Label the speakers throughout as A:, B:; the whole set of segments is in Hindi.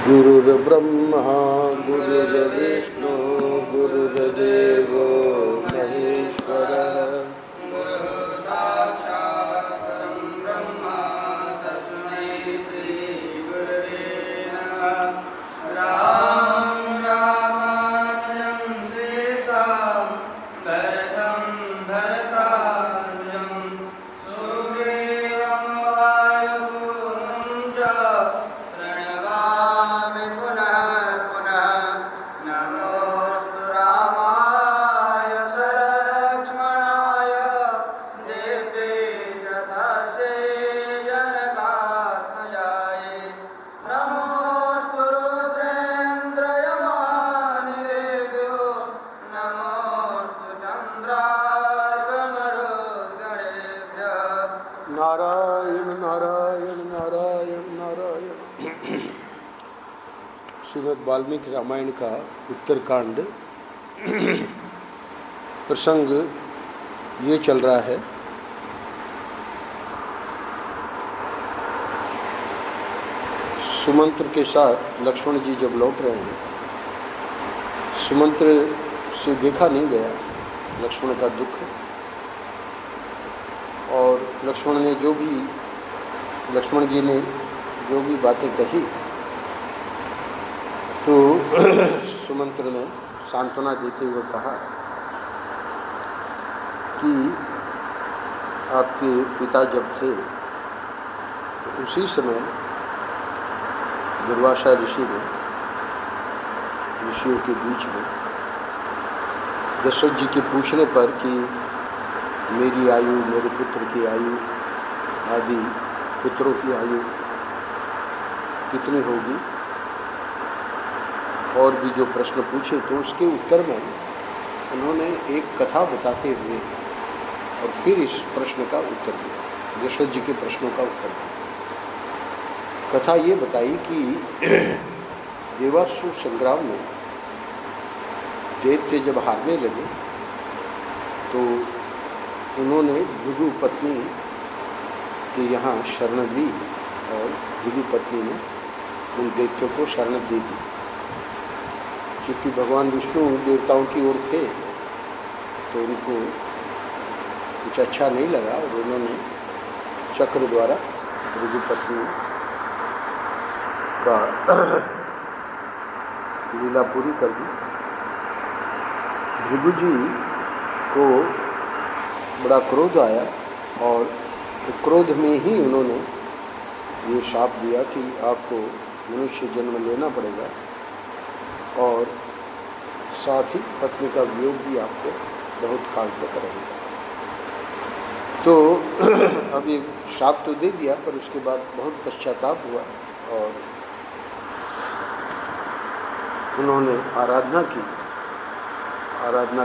A: गुरुर्ब्रह्मा गुरुर्विष्णु गुरुर्देवो महेश्वरः। नारायण नारायण नारायण नारायण। श्रीमद् वाल्मीकि रामायण का उत्तरकांड प्रसंग ये चल रहा है। सुमंत्र के साथ लक्ष्मण जी जब लौट रहे हैं, सुमंत्र से देखा नहीं गया लक्ष्मण का दुख, और लक्ष्मण जी ने जो भी बातें कही तो सुमंत्र ने सांत्वना देते हुए कहा कि आपके पिता जब थे तो उसी समय दुर्वासा ऋषियों के बीच में दशरथ जी के पूछने पर कि मेरी आयु, मेरे पुत्र की आयु आदि पुत्रों की आयु कितनी होगी, और भी जो प्रश्न पूछे, तो उसके उत्तर में उन्होंने एक कथा बताते हुए और फिर इस प्रश्न का उत्तर दिया, दशरथ जी के प्रश्नों का उत्तर दिया। कथा ये बताई कि देवासुर संग्राम में दैत्य जब हारने लगे तो उन्होंने भृगु पत्नी के यहाँ शरण ली, और भृगु पत्नी ने उन दैत्यों को शरण दे दी। क्योंकि भगवान विष्णु देवताओं की ओर थे तो उनको कुछ अच्छा नहीं लगा और उन्होंने चक्र द्वारा भृगु पत्नी का लीला पूरी कर दी। भृगु जी को बड़ा क्रोध आया, और क्रोध में ही उन्होंने ये शाप दिया कि आपको मनुष्य जन्म लेना पड़ेगा, और साथ ही पत्नी का वियोग भी आपको बहुत काल तक रहेगा। तो अब ये शाप तो दे दिया, पर उसके बाद बहुत पश्चाताप हुआ और उन्होंने आराधना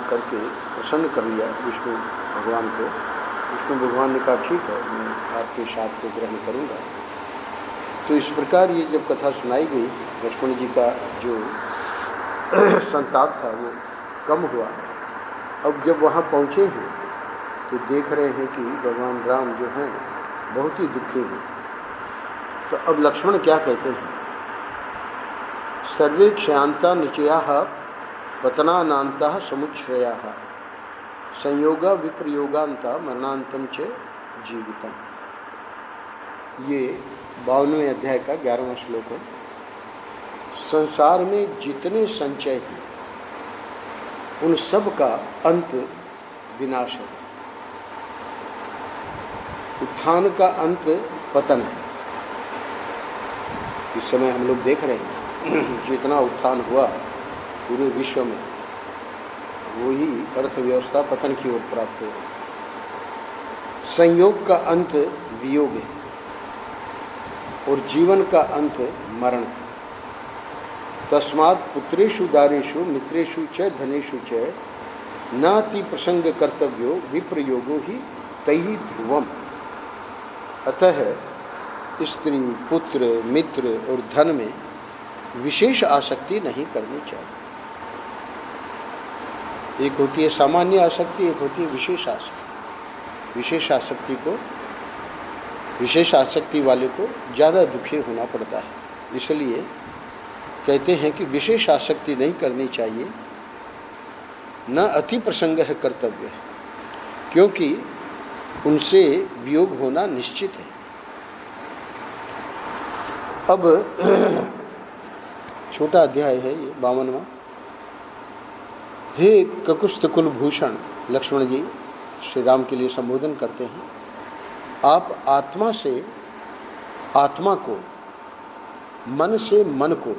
A: करके प्रसन्न कर लिया विष्णु भगवान को। विष्णु भगवान ने कहा ठीक है, मैं आपके शाप को ग्रहण करूंगा। तो इस प्रकार ये जब कथा सुनाई गई, लक्ष्मण जी का जो संताप था वो कम हुआ। अब जब वहाँ पहुँचे हैं तो देख रहे हैं कि भगवान राम जो हैं बहुत ही दुखी हैं। तो अब लक्ष्मण क्या कहते हैं, सर्वे क्षयांता निचयाः पतनानांता समुच्छ्रयाः संयोगा विप्रयोगांता मरणांतम च जीवितम। ये 52वें अध्याय का 11वां श्लोक है। संसार में जितने संचय हैं उन सब का अंत विनाश है, उत्थान का अंत पतन है। इस समय हम लोग देख रहे हैं जितना उत्थान हुआ पूरे विश्व में, वही अर्थव्यवस्था पतन की ओर प्राप्त हो। संयोग का अंत वियोग है और जीवन का अंत मरण है। तस्मात् पुत्रेषु दारेषु मित्रेषु च धनेषु च नाति प्रसंग कर्तव्यो विप्रयोगो ही तैहि ध्रुवम। अतः स्त्री, पुत्र, मित्र और धन में विशेष आसक्ति नहीं करनी चाहिए। एक होती है सामान्य आसक्ति, एक होती है विशेष आसक्ति। विशेष आसक्ति वाले को ज़्यादा दुखी होना पड़ता है। इसलिए कहते हैं कि विशेष आसक्ति नहीं करनी चाहिए, न अति प्रसंग है कर्तव्य, क्योंकि उनसे वियोग होना निश्चित है। अब छोटा अध्याय है ये 52वां। हे ककुस्थ कुलभूषण, लक्ष्मण जी श्री राम के लिए संबोधन करते हैं, आप आत्मा से आत्मा को, मन से मन को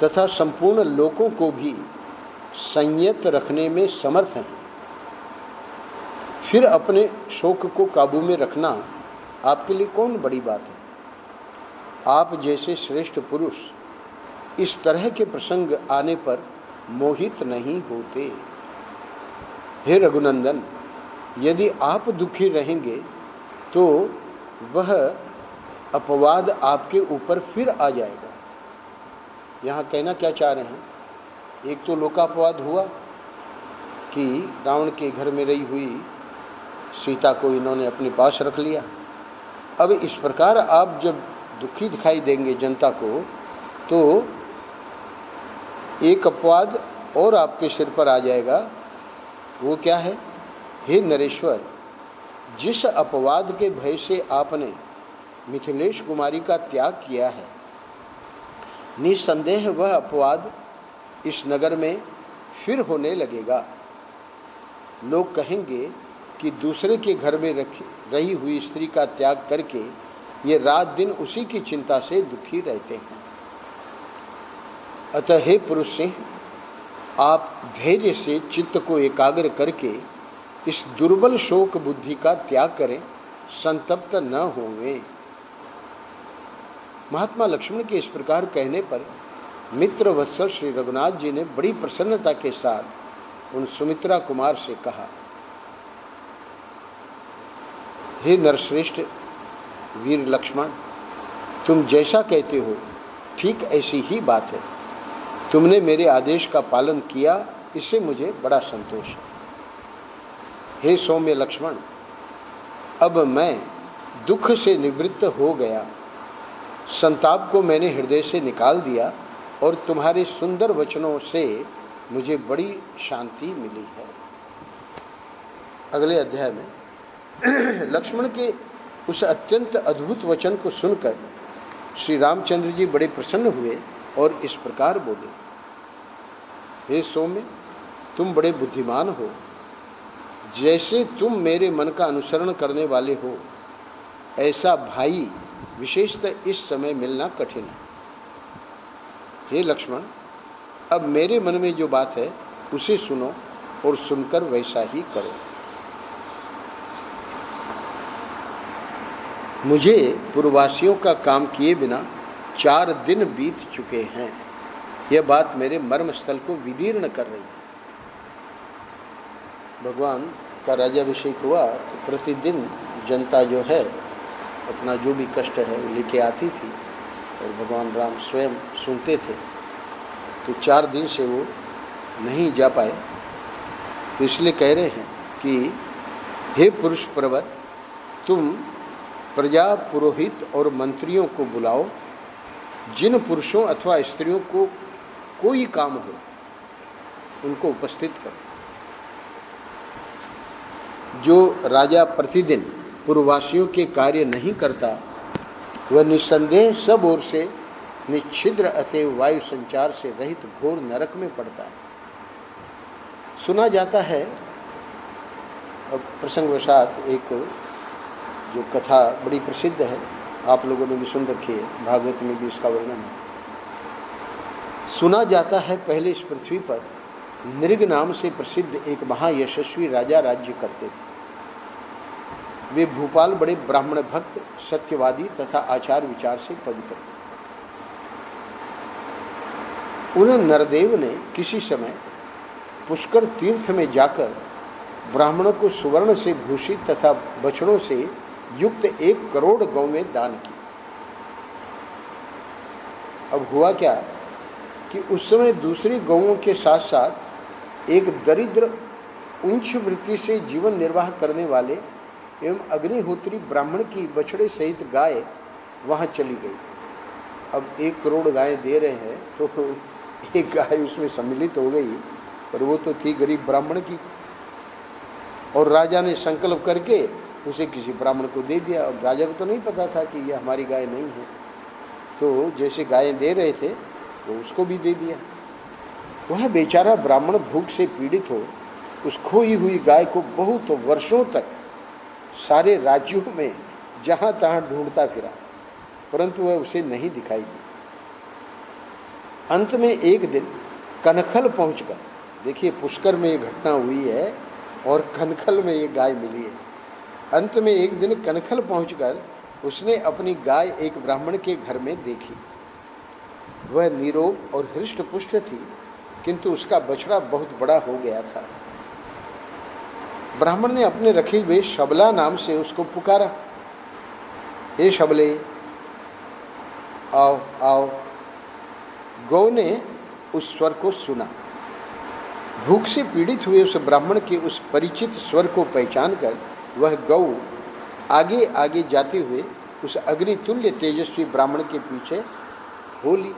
A: तथा संपूर्ण लोकों को भी संयत रखने में समर्थ हैं। फिर अपने शोक को काबू में रखना आपके लिए कौन बड़ी बात है। आप जैसे श्रेष्ठ पुरुष इस तरह के प्रसंग आने पर मोहित नहीं होते। हे रघुनंदन, यदि आप दुखी रहेंगे तो वह अपवाद आपके ऊपर फिर आ जाएगा। यहाँ कहना क्या चाह रहे हैं, एक तो लोकापवाद हुआ कि रावण के घर में रही हुई सीता को इन्होंने अपने पास रख लिया। अब इस प्रकार आप जब दुखी दिखाई देंगे जनता को, तो एक अपवाद और आपके सिर पर आ जाएगा। वो क्या है, हे नरेश्वर, जिस अपवाद के भय से आपने मिथिलेश कुमारी का त्याग किया है, निसंदेह वह अपवाद इस नगर में फिर होने लगेगा। लोग कहेंगे कि दूसरे के घर में रही हुई स्त्री का त्याग करके ये रात दिन उसी की चिंता से दुखी रहते हैं। अतः हे पुरुष सिंह, आप धैर्य से चित्त को एकाग्र करके इस दुर्बल शोक बुद्धि का त्याग करें, संतप्त न होंगे। महात्मा लक्ष्मण के इस प्रकार कहने पर मित्र वत्सल श्री रघुनाथ जी ने बड़ी प्रसन्नता के साथ उन सुमित्रा कुमार से कहा, हे नरश्रेष्ठ वीर लक्ष्मण, तुम जैसा कहते हो ठीक ऐसी ही बात है। तुमने मेरे आदेश का पालन किया, इससे मुझे बड़ा संतोष है। हे सौम्य लक्ष्मण, अब मैं दुख से निवृत्त हो गया, संताप को मैंने हृदय से निकाल दिया और तुम्हारे सुंदर वचनों से मुझे बड़ी शांति मिली है। अगले अध्याय में लक्ष्मण के उस अत्यंत अद्भुत वचन को सुनकर श्री रामचंद्र जी बड़े प्रसन्न हुए और इस प्रकार बोले, हे सौम्य, तुम बड़े बुद्धिमान हो। जैसे तुम मेरे मन का अनुसरण करने वाले हो, ऐसा भाई विशेषतः इस समय मिलना कठिन है। हे लक्ष्मण, अब मेरे मन में जो बात है उसे सुनो और सुनकर वैसा ही करो। मुझे पूर्ववासियों का काम किए बिना 4 दिन बीत चुके हैं। यह बात मेरे मर्म स्थल को विदीर्ण कर रही है। भगवान का राज्याभिषेक हुआ तो प्रतिदिन जनता जो है अपना जो भी कष्ट है वो लेके आती थी और भगवान राम स्वयं सुनते थे। तो 4 दिन से वो नहीं जा पाए, तो इसलिए कह रहे हैं कि हे पुरुष प्रवर, तुम प्रजा, पुरोहित और मंत्रियों को बुलाओ। जिन पुरुषों अथवा स्त्रियों को कोई काम हो उनको उपस्थित करो। जो राजा प्रतिदिन पूर्ववासियों के कार्य नहीं करता, वह निस्संदेह सब ओर से निच्छिद्र अतएव वायु संचार से रहित घोर नरक में पड़ता है। सुना जाता है, अब प्रसंगवशात एक जो कथा बड़ी प्रसिद्ध है, आप लोगों ने भी सुन रखी है, भागवत में भी इसका वर्णन है। सुना जाता है पहले इस पृथ्वी पर नृग नाम से प्रसिद्ध एक महायशस्वी राजा राज्य करते थे। वे भूपाल बड़े ब्राह्मण भक्त, सत्यवादी तथा आचार विचार से पवित्र थे। उन्हें नरदेव ने किसी समय पुष्कर तीर्थ में जाकर ब्राह्मणों को सुवर्ण से भूषित तथा बछड़ों से युक्त 1 करोड़ गौवें दान की। अब हुआ क्या कि उस समय दूसरी गौओं के साथ साथ एक दरिद्र उच्च वृत्ति से जीवन निर्वाह करने वाले एवं अग्निहोत्री ब्राह्मण की बछड़े सहित गाय वहां चली गई। अब 1 करोड़ गायें दे रहे हैं तो एक गाय उसमें सम्मिलित हो गई, पर वो तो थी गरीब ब्राह्मण की, और राजा ने संकल्प करके उसे किसी ब्राह्मण को दे दिया। और राजा को तो नहीं पता था कि ये हमारी गाय नहीं है, तो जैसे गायें दे रहे थे वो उसको भी दे दिया। वह बेचारा ब्राह्मण भूख से पीड़ित हो उस खोई हुई गाय को बहुत वर्षों तक सारे राज्यों में जहाँ तहाँ ढूंढता फिरा, परंतु वह उसे नहीं दिखाई दी। अंत में एक दिन कनखल पहुंचकर, देखिए पुष्कर में ये घटना हुई है और कनखल में ये गाय मिली है। अंत में एक दिन कनखल पहुंचकर उसने अपनी गाय एक ब्राह्मण के घर में देखी। वह निरोग और हृष्ट पुष्ट थी, किंतु उसका बछड़ा बहुत बड़ा हो गया था। ब्राह्मण ने अपने रखे हुए शबला नाम से उसको पुकारा, हे शबले आओ आओ। गौ ने उस स्वर को सुना। भूख से पीड़ित हुए उस ब्राह्मण के उस परिचित स्वर को पहचानकर वह गौ आगे आगे जाते हुए उस अग्नितुल्य तेजस्वी ब्राह्मण के पीछे हो ली।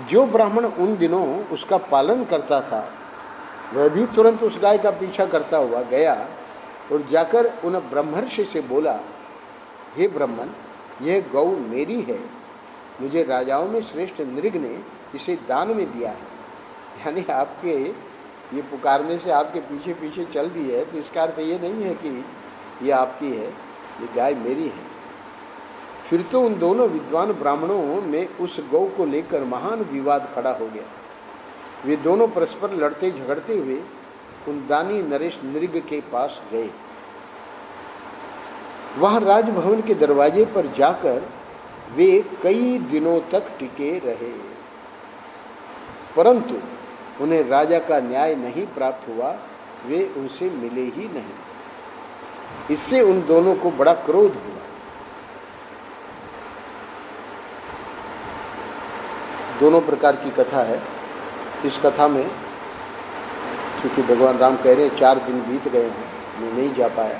A: जो ब्राह्मण उन दिनों उसका पालन करता था वह भी तुरंत उस गाय का पीछा करता हुआ गया और जाकर उन ब्रह्मर्षि से बोला, हे ब्राह्मण, यह गौ मेरी है, मुझे राजाओं में श्रेष्ठ नृग ने इसे दान में दिया है। यानी आपके ये पुकारने से आपके पीछे पीछे चल दी है, तो इसका अर्थ ये नहीं है कि ये आपकी है, ये गाय मेरी है। फिर तो उन दोनों विद्वान ब्राह्मणों में उस गौ को लेकर महान विवाद खड़ा हो गया। वे दोनों परस्पर लड़ते झगड़ते हुए उन दानी नरेश नृग के पास गए। वहां राजभवन के दरवाजे पर जाकर वे कई दिनों तक टिके रहे, परंतु उन्हें राजा का न्याय नहीं प्राप्त हुआ। वे उनसे मिले ही नहीं। इससे उन दोनों को बड़ा क्रोध हुआ। दोनों प्रकार की कथा है। इस कथा में क्योंकि भगवान राम कह रहे 4 दिन बीत गए हैं, मैं नहीं जा पाया,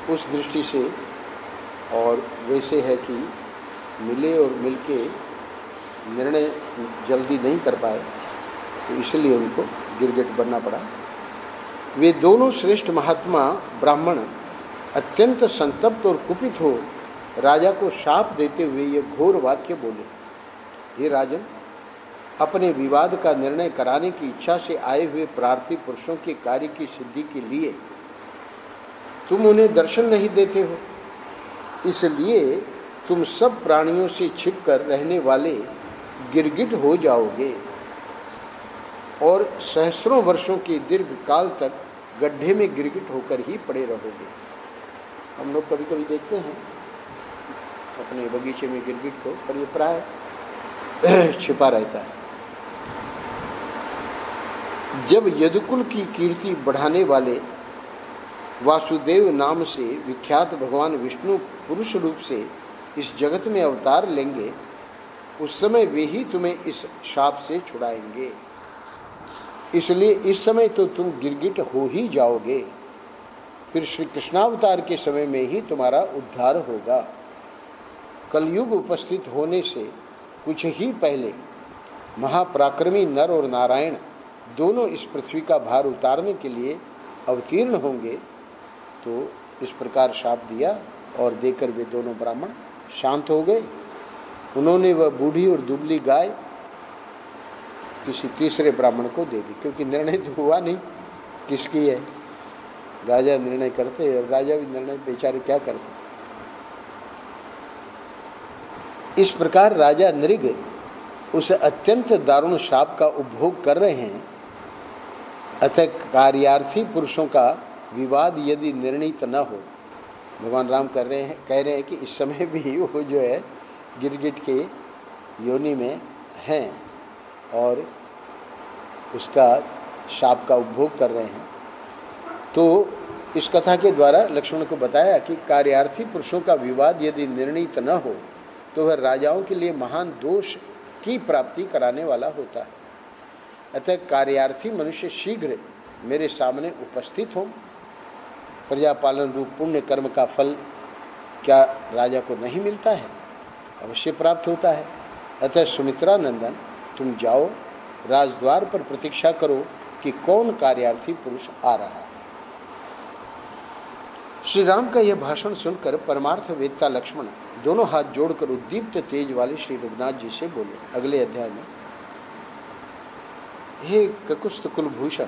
A: उस दृष्टि से, और वैसे है कि मिले और मिलके निर्णय जल्दी नहीं कर पाए, तो इसलिए उनको गिरगिट बनना पड़ा। वे दोनों श्रेष्ठ महात्मा ब्राह्मण अत्यंत संतप्त और कुपित हो राजा को शाप देते हुए ये घोर वाक्य बोले, हे राजन, अपने विवाद का निर्णय कराने की इच्छा से आए हुए प्रार्थी पुरुषों के कार्य की सिद्धि के लिए तुम उन्हें दर्शन नहीं देते हो, इसलिए तुम सब प्राणियों से छिपकर रहने वाले गिरगिट हो जाओगे और सहस्रों वर्षों के दीर्घ काल तक गड्ढे में गिरगिट होकर ही पड़े रहोगे। हम लोग कभी कभी देखते हैं अपने बगीचे में गिरगिट को, पर ये प्राय छिपा रहता है। जब यदुकुल की कीर्ति बढ़ाने वाले वासुदेव नाम से विख्यात भगवान विष्णु पुरुष रूप से इस जगत में अवतार लेंगे, उस समय वे ही तुम्हें इस शाप से छुड़ाएंगे। इसलिए इस समय तो तुम गिरगिट हो ही जाओगे, फिर श्री कृष्णावतार के समय में ही तुम्हारा उद्धार होगा। कलयुग उपस्थित होने से कुछ ही पहले महापराक्रमी नर और नारायण दोनों इस पृथ्वी का भार उतारने के लिए अवतीर्ण होंगे। तो इस प्रकार शाप दिया और देकर वे दोनों ब्राह्मण शांत हो गए। उन्होंने वह बूढ़ी और दुबली गाय किसी तीसरे ब्राह्मण को दे दी, क्योंकि निर्णय तो हुआ नहीं किसकी है। राजा निर्णय करते और राजा भी निर्णय बेचारे क्या करते। इस प्रकार राजा नृग उस अत्यंत दारुण शाप का उपभोग कर रहे हैं। अतः कार्यार्थी पुरुषों का विवाद यदि निर्णीत न हो, भगवान राम कह रहे हैं कि इस समय भी वो जो है गिरगिट के योनि में हैं और उसका शाप का उपभोग कर रहे हैं। तो इस कथा के द्वारा लक्ष्मण को बताया कि कार्यार्थी पुरुषों का विवाद यदि निर्णीत न हो तो वह राजाओं के लिए महान दोष की प्राप्ति कराने वाला होता है। अतः कार्यार्थी मनुष्य शीघ्र मेरे सामने उपस्थित हों। प्रजा पालन रूप पुण्य कर्म का फल क्या राजा को नहीं मिलता है? अवश्य प्राप्त होता है। अतः सुमित्रा नंदन, तुम जाओ, राजद्वार पर प्रतीक्षा करो कि कौन कार्यार्थी पुरुष आ रहा है। श्री राम का यह भाषण सुनकर परमार्थ वेदता लक्ष्मण दोनों हाथ जोड़कर उद्दीप्त तेज वाले श्री रघुनाथ जी से बोले। अगले अध्याय में, हे ककुस्थ कुलभूषण,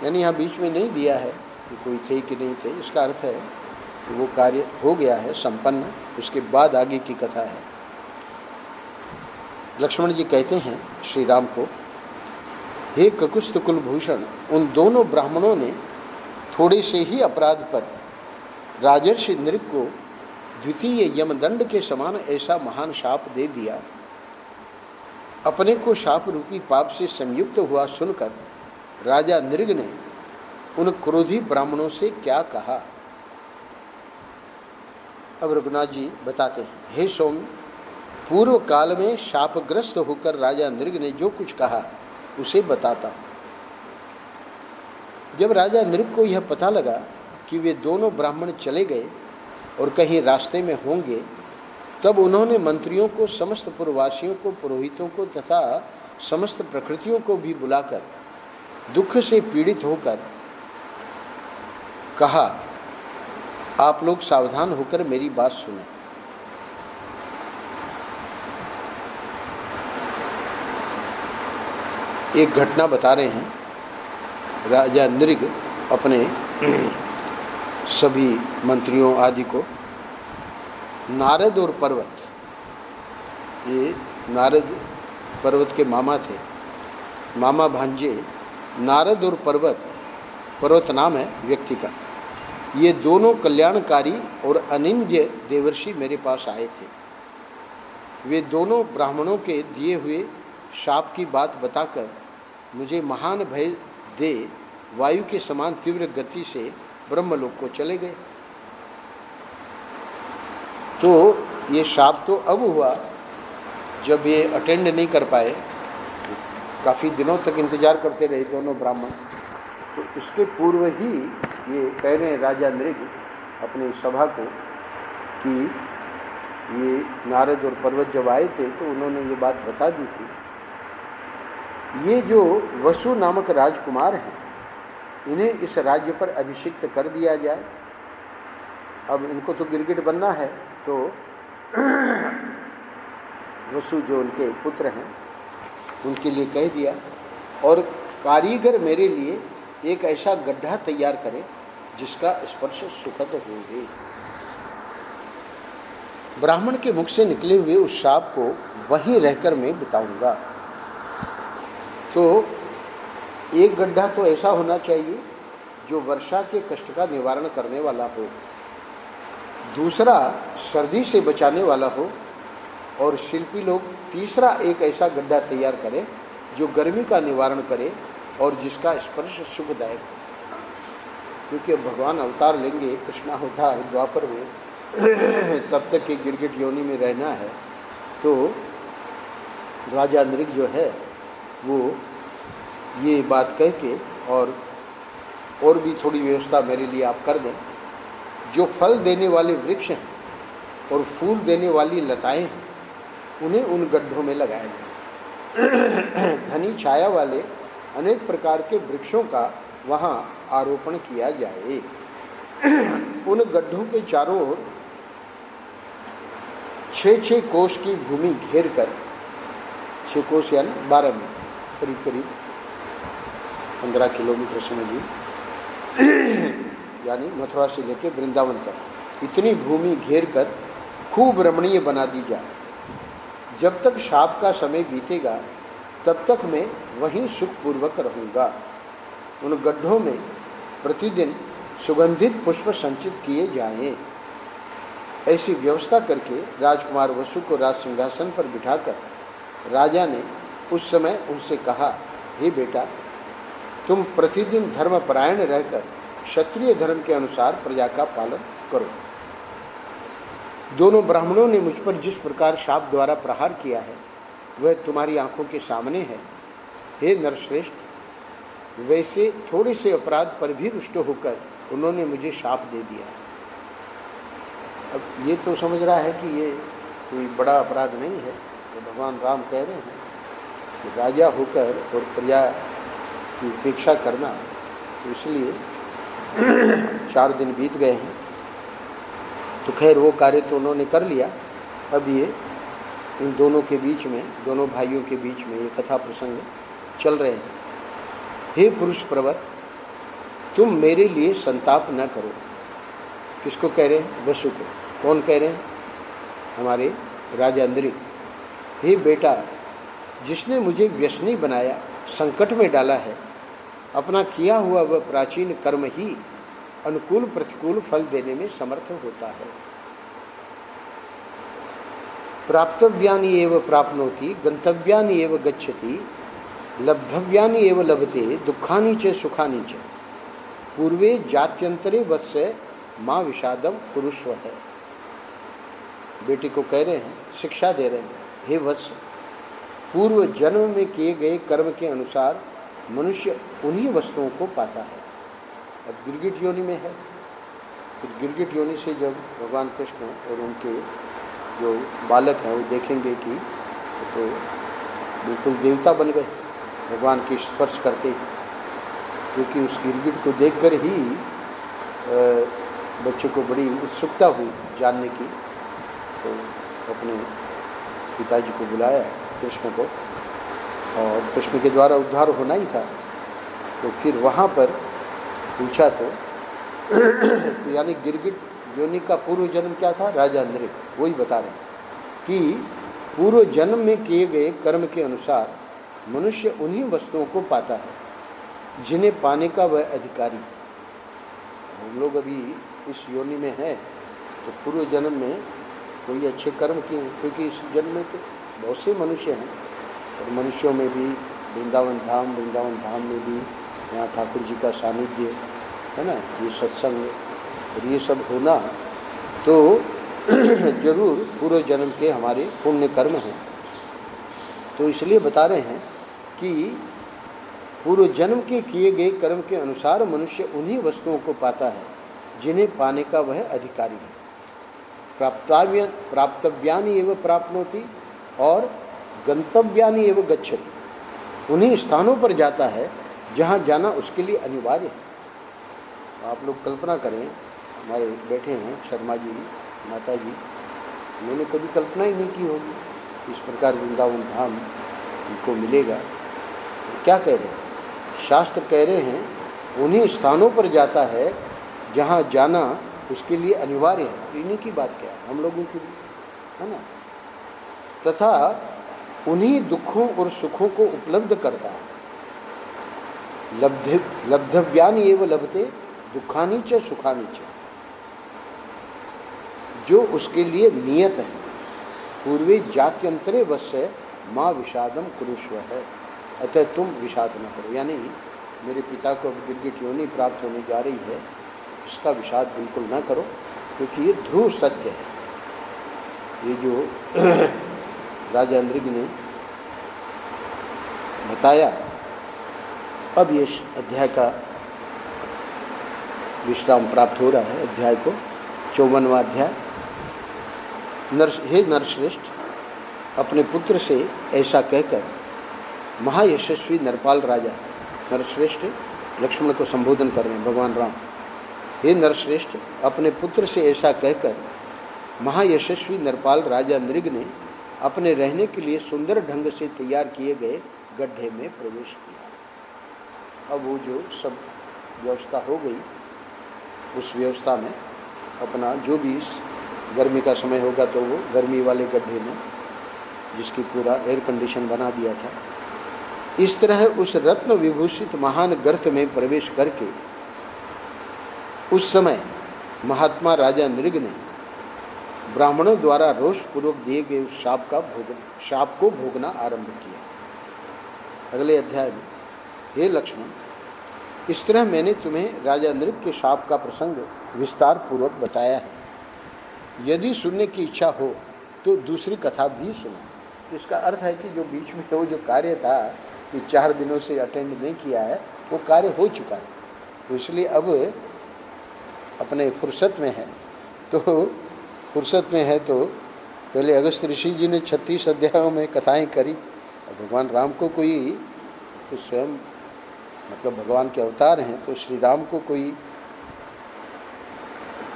A: यानी यहाँ बीच में नहीं दिया है कि कोई थे कि नहीं थे, इसका अर्थ है कि वो कार्य हो गया है संपन्न, उसके बाद आगे की कथा है। लक्ष्मण जी कहते हैं श्री राम को, हे ककुस्थ कुलभूषण, उन दोनों ब्राह्मणों ने थोड़े से ही अपराध पर राजर्षि नृप को द्वितीय यमदंड के समान ऐसा महान शाप दे दिया। अपने को शाप रूपी पाप से संयुक्त हुआ सुनकर राजा नृग ने उन क्रोधी ब्राह्मणों से क्या कहा। अब रघुनाथ जी बताते हैं, हे सौम्य, पूर्व काल में शापग्रस्त होकर राजा नृग ने जो कुछ कहा उसे बताता हूं। जब राजा नृग को यह पता लगा कि वे दोनों ब्राह्मण चले गए और कहीं रास्ते में होंगे, तब उन्होंने मंत्रियों को, समस्त पुरवासियों को, पुरोहितों को तथा समस्त प्रकृतियों को भी बुलाकर दुख से पीड़ित होकर कहा, आप लोग सावधान होकर मेरी बात सुनें। एक घटना बता रहे हैं। राजा नृग अपने सभी मंत्रियों आदि को नारद और पर्वत, ये नारद पर्वत के मामा थे, मामा भांजे नारद और पर्वत नाम है व्यक्ति का, ये दोनों कल्याणकारी और अनिंद्य देवर्षि मेरे पास आए थे। वे दोनों ब्राह्मणों के दिए हुए शाप की बात बताकर मुझे महान भय दे वायु के समान तीव्र गति से ब्रह्मलोक को चले गए। तो ये शाप तो अब हुआ जब ये अटेंड नहीं कर पाए, काफ़ी दिनों तक इंतजार करते रहे दोनों ब्राह्मण। तो इसके पूर्व ही ये कह रहे हैं राजा नृग अपनी सभा को कि ये नारद और पर्वत जब आए थे तो उन्होंने ये बात बता दी थी। ये जो वसु नामक राजकुमार हैं, इन्हें इस राज्य पर अभिषिक्त कर दिया जाए। अब इनको तो गिरगिट बनना है, तो वसु जो उनके पुत्र हैं उनके लिए कह दिया, और कारीगर मेरे लिए एक ऐसा गड्ढा तैयार करें जिसका स्पर्श सुखद होवे। ब्राह्मण के मुख से निकले हुए उस शाप को वहीं रहकर मैं बिताऊंगा। तो एक गड्ढा तो ऐसा होना चाहिए जो वर्षा के कष्ट का निवारण करने वाला हो, दूसरा सर्दी से बचाने वाला हो, और शिल्पी लोग तीसरा एक ऐसा गड्ढा तैयार करें जो गर्मी का निवारण करे और जिसका स्पर्श सुखदायक हो। क्योंकि अब भगवान अवतार लेंगे, कृष्णा अवतार द्वापर में, तब तक ये गिरगिट योनि में रहना है। तो राजा नृग जो है वो ये बात कह के और भी थोड़ी व्यवस्था मेरे लिए आप कर दें। जो फल देने वाले वृक्ष हैं और फूल देने वाली लताएं हैं उन्हें उन गड्ढों में लगाया जाए। घनी छाया वाले अनेक प्रकार के वृक्षों का वहाँ आरोपण किया जाए। उन गड्ढों के चारों ओर 6-6 कोस की भूमि घेर कर, 6 कोस यानी 12 मील, करीब करीब 15 किलोमीटर समझिए, यानी मथुरा से लेकर वृंदावन तक इतनी भूमि घेर कर खूब रमणीय बना दी जाए। जब तक शाप का समय बीतेगा तब तक मैं वहीं सुखपूर्वक रहूँगा। उन गड्ढों में प्रतिदिन सुगंधित पुष्प संचित किए जाएं। ऐसी व्यवस्था करके राजकुमार वसु को राज सिंहासन पर बिठाकर राजा ने उस समय उनसे कहा, हे बेटा, तुम प्रतिदिन धर्मपरायण रहकर क्षत्रिय धर्म के अनुसार प्रजा का पालन करो। दोनों ब्राह्मणों ने मुझ पर जिस प्रकार शाप द्वारा प्रहार किया है वह तुम्हारी आंखों के सामने है। हे नरश्रेष्ठ, वैसे थोड़े से अपराध पर भी रुष्ट होकर उन्होंने मुझे शाप दे दिया। अब ये तो समझ रहा है कि ये कोई बड़ा अपराध नहीं है। तो भगवान राम कह रहे हैं कि राजा होकर और प्रजा की उपेक्षा करना, तो इसलिए 4 दिन बीत गए हैं। तो खैर वो कार्य तो उन्होंने कर लिया। अब ये इन दोनों के बीच में, दोनों भाइयों के बीच में ये कथा प्रसंग चल रहे हैं। हे पुरुष प्रवर, तुम मेरे लिए संताप न करो। किसको कह रहे हैं? वसु को। कौन कह रहे हैं? हमारे राजा अंदरिक। हे बेटा, जिसने मुझे व्यसनी बनाया, संकट में डाला है, अपना किया हुआ वह प्राचीन कर्म ही अनुकूल प्रतिकूल फल देने में समर्थ होता है। प्राप्तव्यानि एव प्राप्नोति, गंतव्यानि एव गच्छति, लब्धव्यानि एव लभते, दुखानि च सुखानि च, पूर्वे जात्यंतरे वत्स माँ विषादम कुरुष्व है। बेटी को कह रहे हैं, शिक्षा दे रहे हैं, हे वत्स, पूर्व जन्म में किए गए कर्म के अनुसार मनुष्य उन्हीं वस्तुओं को पाता है। अब गिरगिट योनि में है, तो गिरगिट योनि से जब भगवान कृष्ण और उनके जो बालक हैं वो देखेंगे कि तो बिल्कुल देवता बन गए भगवान की स्पर्श करते, क्योंकि उस गिरगिट को देखकर ही बच्चे को बड़ी उत्सुकता हुई जानने की। तो अपने पिताजी को बुलाया, कृष्ण को, और कृष्ण के द्वारा उद्धार होना ही था। तो फिर वहाँ पर पूछा तो यानी गिरगिट योनि का पूर्व जन्म क्या था? राजा अंदरिक। वही बता रहे हैं कि पूर्व जन्म में किए गए कर्म के अनुसार मनुष्य उन्हीं वस्तुओं को पाता है जिन्हें पाने का वह अधिकारी। हम लोग अभी इस योनि में हैं, तो पूर्व जन्म में कोई अच्छे कर्म किए हैं, क्योंकि इस जन्म में तो बहुत से मनुष्य हैं, और मनुष्यों में भी वृंदावन धाम में भी यहाँ ठाकुर जी का सानिध्य है ना, ये सत्संग और ये सब होना तो जरूर पूर्व जन्म के हमारे पुण्य कर्म हैं। तो इसलिए बता रहे हैं कि पूर्व जन्म के किए गए कर्म के अनुसार मनुष्य उन्हीं वस्तुओं को पाता है जिन्हें पाने का वह अधिकारी है। प्राप्तव्यानि एव प्राप्नोति और गंतव्यानि एव गच्छति। उन्हीं स्थानों पर जाता है जहाँ जाना उसके लिए अनिवार्य है। आप लोग कल्पना करें, हमारे बैठे हैं शर्मा जी, माता जी, उन्होंने कभी कल्पना ही नहीं की होगी इस प्रकार वृंदावन धाम उनको मिलेगा। क्या कह रहे हैं? शास्त्र कह रहे हैं उन्हीं स्थानों पर जाता है जहाँ जाना उसके लिए अनिवार्य है। इन्हीं की बात क्या है, हम लोगों की भी है ना। तथा उन्हीं दुखों और सुखों को उपलब्ध करता है। लब्धव्यानि एव लभते, दुखानि च सुखानि च, जो उसके लिए नियत है। पूर्वे जात्यंतरे वश्य माँ विषादम कुरुष्व है, अतः तुम विषाद न करो। यानी मेरे पिता को अब गिरगिट योनि प्राप्त होने जा रही है, इसका विषाद बिल्कुल न करो, क्योंकि ये ध्रुव सत्य है। ये जो राजा अंदरिक ने बताया, अब ये अध्याय का विश्राम प्राप्त हो रहा है। अध्याय को 54वां अध्याय। हे नरश्रेष्ठ, अपने पुत्र से ऐसा कहकर महायशस्वी नरपाल राजा, नरश्रेष्ठ लक्ष्मण को संबोधन कर रहे हैं भगवान राम। हे नरश्रेष्ठ, अपने पुत्र से ऐसा कहकर महायशस्वी नरपाल राजा अंदरिक ने अपने रहने के लिए सुंदर ढंग से तैयार किए गए गड्ढे में प्रवेश किया। अब वो जो सब व्यवस्था हो गई, उस व्यवस्था में अपना जो भी गर्मी का समय होगा तो वो गर्मी वाले गड्ढे में, जिसकी पूरा एयर कंडीशन बना दिया था, इस तरह उस रत्न विभूषित महान गर्त में प्रवेश करके उस समय महात्मा राजा अंदरिक ने ब्राह्मणों द्वारा रोष पूर्वक दिए गए उस शाप को भोगना आरंभ किया। अगले अध्याय में, हे लक्ष्मण, इस तरह मैंने तुम्हें राजा अंदरिक के शाप का प्रसंग विस्तार पूर्वक बताया है। यदि सुनने की इच्छा हो तो दूसरी कथा भी सुनो। इसका अर्थ है कि जो बीच में वो जो कार्य था कि 4 दिनों से अटेंड नहीं किया है, वो कार्य हो चुका है। तो इसलिए अब अपने फुर्सत में है, तो पहले अगस्त ऋषि जी ने 36 अध्यायों में कथाएं करी, और भगवान राम को कोई तो स्वयं मतलब भगवान के अवतार हैं, तो श्री राम को कोई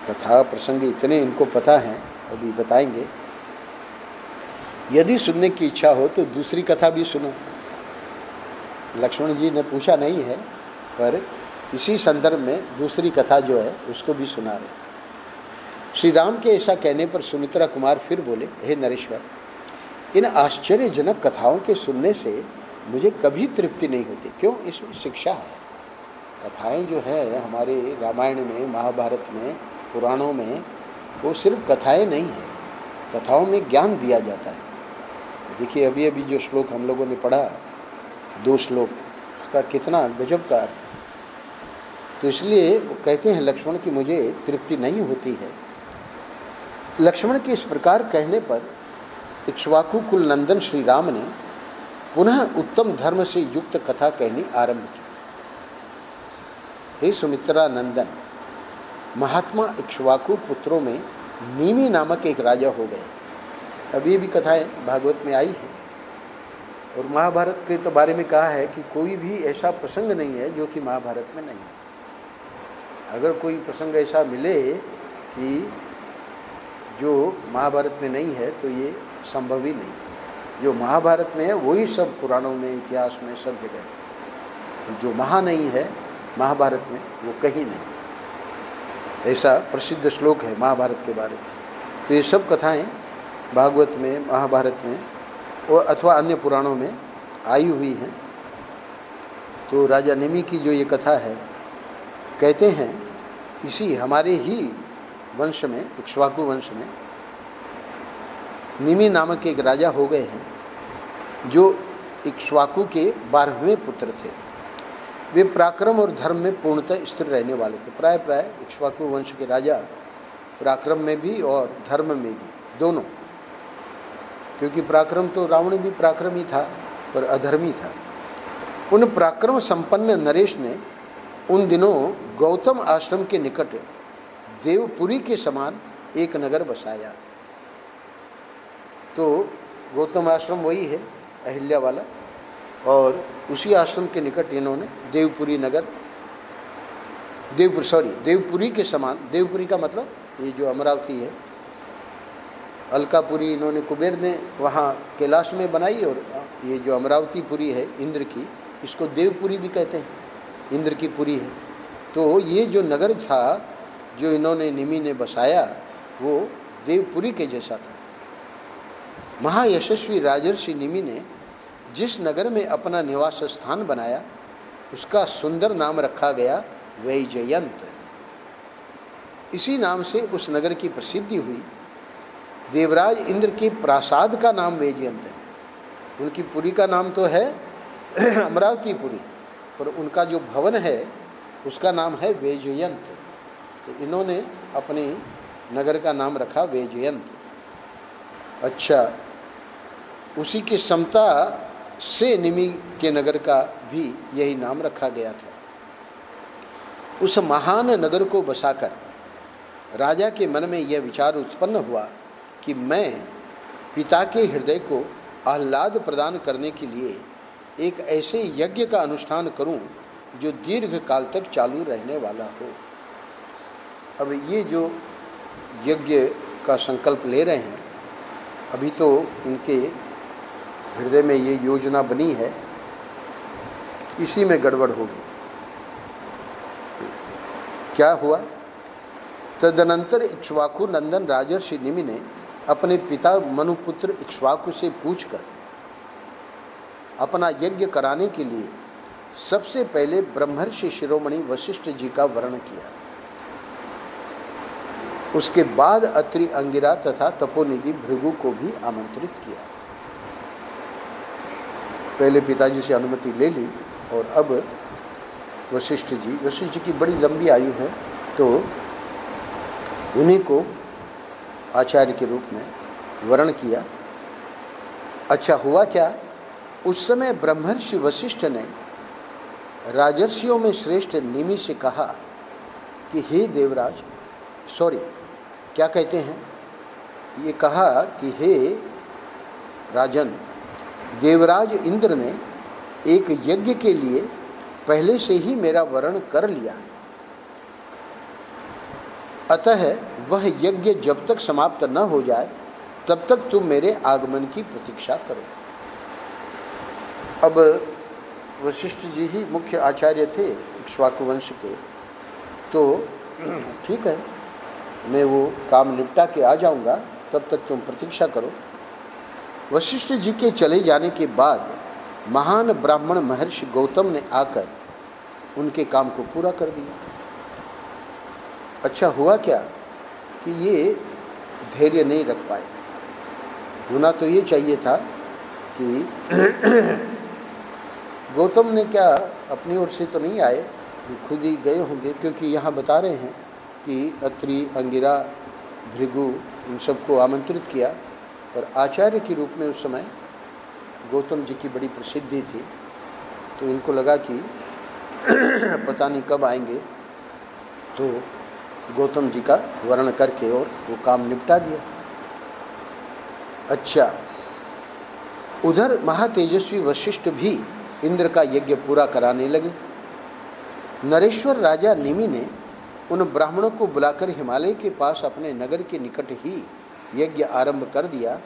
A: कथा प्रसंग इतने इनको पता हैं, अभी बताएंगे। यदि सुनने की इच्छा हो तो दूसरी कथा भी सुनो। लक्ष्मण जी ने पूछा नहीं है, पर इसी संदर्भ में दूसरी कथा जो है उसको भी सुना रहे। श्री राम के ऐसा कहने पर सुमित्रा कुमार फिर बोले, हे नरेश्वर, इन आश्चर्यजनक कथाओं के सुनने से मुझे कभी तृप्ति नहीं होती। क्यों? इसमें शिक्षा है। कथाएं जो है हमारे रामायण में, महाभारत में, पुराणों में, वो सिर्फ कथाएं नहीं हैं, कथाओं में ज्ञान दिया जाता है। देखिए अभी अभी जो श्लोक हम लोगों ने पढ़ा, 2 श्लोक, उसका कितना गजब का अर्थ है। तो इसलिए वो कहते हैं लक्ष्मण कि मुझे तृप्ति नहीं होती है। लक्ष्मण के इस प्रकार कहने पर इक्ष्वाकु कुल नंदन श्री राम ने पुनः उत्तम धर्म से युक्त कथा कहनी आरंभ की। हे सुमित्रा नंदन, महात्मा इक्ष्वाकु पुत्रों में नीमि नामक एक राजा हो गए। अब ये भी कथाएं भागवत में आई है, और महाभारत के तो बारे में कहा है कि कोई भी ऐसा प्रसंग नहीं है जो कि महाभारत में नहीं है। अगर कोई प्रसंग ऐसा मिले कि जो महाभारत में नहीं है तो ये संभव ही नहीं। जो महाभारत में है वही सब पुराणों में, इतिहास में, सब जगह है। जो नहीं है महाभारत में वो कहीं नहीं। ऐसा प्रसिद्ध श्लोक है महाभारत के बारे में। तो ये सब कथाएं भागवत में, महाभारत में और अथवा अन्य पुराणों में आई हुई हैं। तो राजा निमि की जो ये कथा है, कहते हैं इसी हमारे ही वंश में, इक्ष्वाकु वंश में निमि नामक एक राजा हो गए हैं जो इक्ष्वाकु के 12वें पुत्र थे। वे पराक्रम और धर्म में पूर्णतः स्थिर रहने वाले थे। प्राय इक्ष्वाकु वंश के राजा पराक्रम में भी और धर्म में भी, दोनों। क्योंकि पराक्रम तो रावण भी पराक्रमी था पर अधर्मी था। उन पराक्रम संपन्न नरेश ने उन दिनों गौतम आश्रम के निकट देवपुरी के समान एक नगर बसाया। तो गौतम आश्रम वही है अहिल्या वाला, और उसी आश्रम के निकट इन्होंने देवपुरी नगर, देवपुरी के समान, देवपुरी का मतलब ये जो अमरावती है, अलकापुरी इन्होंने कुबेर ने वहाँ कैलाश में बनाई, और ये जो अमरावतीपुरी है इंद्र की, इसको देवपुरी भी कहते हैं, इंद्र की पुरी है। तो ये जो नगर था जो इन्होंने निमि ने बसाया वो देवपुरी के जैसा था। महायशस्वी राजर्षि निमि ने जिस नगर में अपना निवास स्थान बनाया उसका सुंदर नाम रखा गया वैजयंत। इसी नाम से उस नगर की प्रसिद्धि हुई। देवराज इंद्र के प्रासाद का नाम वैजयंत है। उनकी पुरी का नाम तो है अमरावतीपुरी, पर उनका जो भवन है उसका नाम है वैजयंत। तो इन्होंने अपने नगर का नाम रखा वैजयंत। अच्छा, उसी की समता से निमि के नगर का भी यही नाम रखा गया था। उस महान नगर को बसाकर राजा के मन में यह विचार उत्पन्न हुआ कि मैं पिता के हृदय को आह्लाद प्रदान करने के लिए एक ऐसे यज्ञ का अनुष्ठान करूं जो दीर्घ काल तक चालू रहने वाला हो। अब ये जो यज्ञ का संकल्प ले रहे हैं, अभी तो उनके हृदय में ये योजना बनी है, इसी में गड़बड़ होगी। क्या हुआ? तदनंतर इक्ष्वाकु नंदन राजर्षि निमि ने अपने पिता मनुपुत्र इक्ष्वाकु से पूछकर अपना यज्ञ कराने के लिए सबसे पहले ब्रह्मर्षि शिरोमणि वशिष्ठ जी का वर्ण किया। उसके बाद अत्रि अंगिरा तथा तपोनिधि भृगु को भी आमंत्रित किया। पहले पिताजी से अनुमति ले ली और अब वशिष्ठ जी की बड़ी लंबी आयु है, तो उन्हीं को आचार्य के रूप में वर्ण किया। अच्छा, हुआ क्या? उस समय ब्रह्मर्षि वशिष्ठ ने राजर्षियों में श्रेष्ठ निमि से कहा कि हे देवराज, क्या कहते हैं? ये कहा कि हे राजन, देवराज इंद्र ने एक यज्ञ के लिए पहले से ही मेरा वर्ण कर लिया, अतः वह यज्ञ जब तक समाप्त न हो जाए तब तक तुम मेरे आगमन की प्रतीक्षा करो। अब वशिष्ठ जी ही मुख्य आचार्य थे इक्ष्वाकु वंश के, तो ठीक है, मैं वो काम निपटा के आ जाऊंगा, तब तक तुम प्रतीक्षा करो। वशिष्ठ जी के चले जाने के बाद महान ब्राह्मण महर्षि गौतम ने आकर उनके काम को पूरा कर दिया। अच्छा हुआ क्या कि ये धैर्य नहीं रख पाए। होना तो ये चाहिए था कि गौतम ने क्या अपनी ओर से तो नहीं आए, ये खुद ही गए होंगे, क्योंकि यहाँ बता रहे हैं कि अत्रि, अंगिरा, भृगु इन सबको आमंत्रित किया, पर आचार्य के रूप में उस समय गौतम जी की बड़ी प्रसिद्धि थी, तो इनको लगा कि पता नहीं कब आएंगे, तो गौतम जी का वर्ण करके और वो काम निपटा दिया। अच्छा, उधर महातेजस्वी वशिष्ठ भी इंद्र का यज्ञ पूरा कराने लगे। नरेश्वर राजा निमि ने उन ब्राह्मणों को बुलाकर हिमालय के पास अपने नगर के निकट ही यज्ञ आरंभ कर दिया।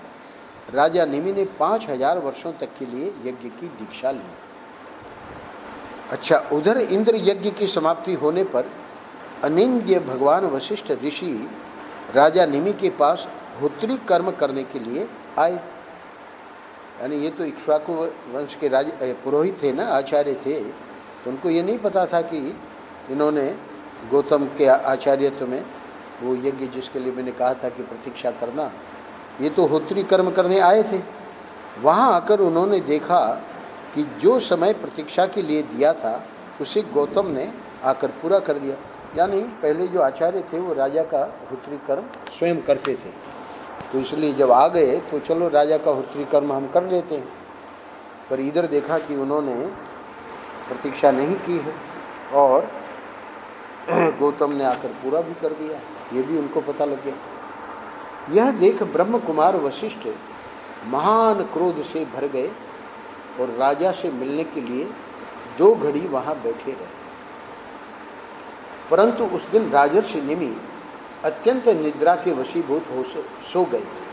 A: राजा निमि ने 5000 वर्षों तक के लिए यज्ञ की दीक्षा ली। अच्छा, उधर इंद्र यज्ञ की समाप्ति होने पर अनिंद्य भगवान वशिष्ठ ऋषि राजा निमि के पास होत्री कर्म करने के लिए आए। यानी ये तो इक्ष्वाकु वंश के राजा पुरोहित थे ना, आचार्य थे, तो उनको ये नहीं पता था कि इन्होंने गौतम के आचार्यत्व में वो यज्ञ जिसके लिए मैंने कहा था कि प्रतीक्षा करना, ये तो होत्री कर्म करने आए थे। वहाँ आकर उन्होंने देखा कि जो समय प्रतीक्षा के लिए दिया था उसे गौतम ने आकर पूरा कर दिया। यानी पहले जो आचार्य थे वो राजा का होत्री कर्म स्वयं करते थे, तो इसलिए जब आ गए तो चलो राजा का होत्री कर्म हम कर लेते हैं। पर इधर देखा कि उन्होंने प्रतीक्षा नहीं की है और गौतम ने आकर पूरा भी कर दिया, ये भी उनको पता लग गया। यह देख ब्रह्म कुमार वशिष्ठ महान क्रोध से भर गए और राजा से मिलने के लिए 2 घड़ी वहाँ बैठे रहे। परंतु उस दिन राजर्षि निमि अत्यंत निद्रा के वशीभूत हो सो गए थे।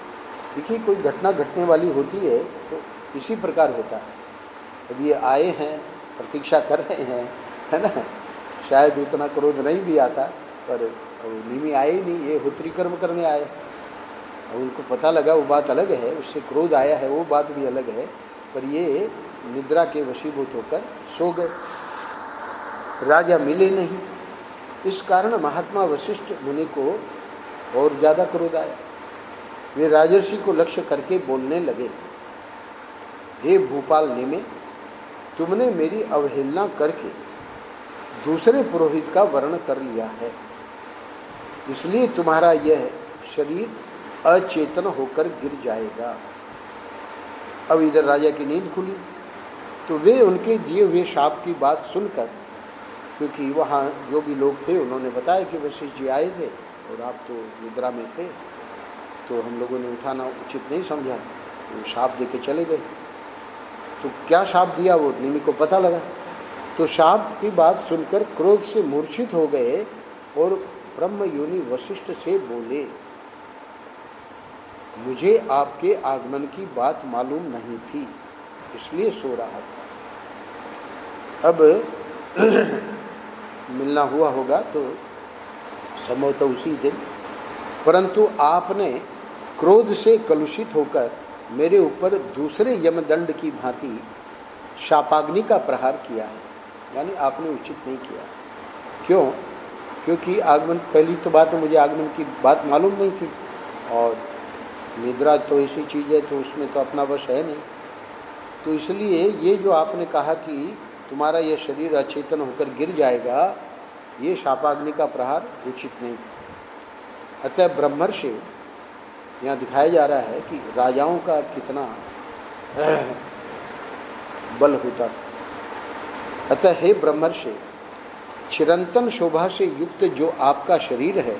A: देखिए, कोई घटना घटने वाली होती है तो इसी प्रकार होता है। अब ये आए हैं, प्रतीक्षा कर रहे हैं, है ना, शायद उतना क्रोध नहीं भी आता, पर निमि आए ही नहीं, ये होत्री कर्म करने आए। और उनको पता लगा वो बात अलग है, उससे क्रोध आया है वो बात भी अलग है, पर ये निद्रा के वशीभूत होकर सो गए, राजा मिले नहीं। इस कारण महात्मा वशिष्ठ मुनि को और ज़्यादा क्रोध आया। वे राजर्षि को लक्ष्य करके बोलने लगे, हे भूपाल निमि, तुमने मेरी अवहेलना करके दूसरे पुरोहित का वर्ण कर लिया है, इसलिए तुम्हारा यह शरीर अचेतन होकर गिर जाएगा। अब इधर राजा की नींद खुली तो वे उनके दिए हुए शाप की बात सुनकर, क्योंकि वहाँ जो भी लोग थे उन्होंने बताया कि वशिष्ठ जी आए थे और आप तो निद्रा में थे, तो हम लोगों ने उठाना उचित नहीं समझा, वो शाप दे के चले गए। तो क्या शाप दिया वो निमि को पता लगा, तो शाप की बात सुनकर क्रोध से मूर्छित हो गए और ब्रह्म योनि वशिष्ठ से बोले, मुझे आपके आगमन की बात मालूम नहीं थी, इसलिए सो रहा था। अब मिलना हुआ होगा तो संभवतः उसी दिन, परंतु आपने क्रोध से कलुषित होकर मेरे ऊपर दूसरे यमदंड की भांति शापाग्नि का प्रहार किया है, यानी आपने उचित नहीं किया। क्यों? क्योंकि आगमन, पहली तो बात है मुझे आगमन की बात मालूम नहीं थी, और निद्रा तो ऐसी चीज़ है तो उसमें तो अपना वश है नहीं, तो इसलिए ये जो आपने कहा कि तुम्हारा ये शरीर अचेतन होकर गिर जाएगा, ये शापाग्नि का प्रहार उचित नहीं। अतः ब्रह्मर्षि, यहाँ दिखाया जा रहा है कि राजाओं का कितना बल होता था। अतः हे ब्रह्मर्षि, चिरंतन शोभा से युक्त जो आपका शरीर है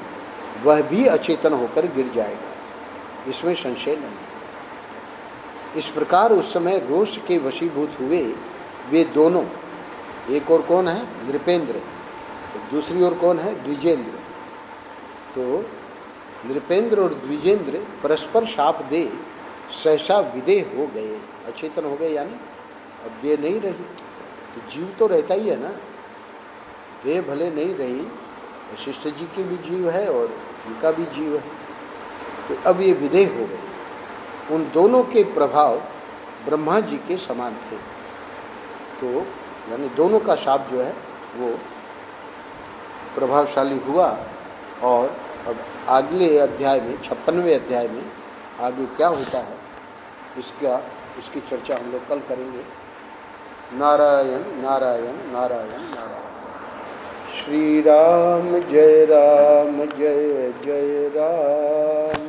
A: वह भी अचेतन होकर गिर जाएगा। इसमें संशय नहीं। इस प्रकार उस समय रोष के वशीभूत हुए वे दोनों, एक और कौन है? नृपेंद्र, दूसरी ओर कौन है? द्विजेंद्र। तो नृपेंद्र और द्विजेंद्र परस्पर शाप दे सहसा विदेह हो गए, अचेतन हो गए, यानी अब देह नहीं रही। तो जीव तो रहता ही है ना, देह भले नहीं रही, वशिष्ठ जी की भी जीव है और उनका भी जीव है, तो अब ये विदेह हो गए। उन दोनों के प्रभाव ब्रह्मा जी के समान थे। तो यानी दोनों का शाप जो है वो प्रभावशाली हुआ। और अब अगले अध्याय में 56वें अध्याय में आगे क्या होता है इसकी चर्चा हम लोग कल करेंगे। नारायण नारायण नारायण नारायण। श्री राम जय जय राम।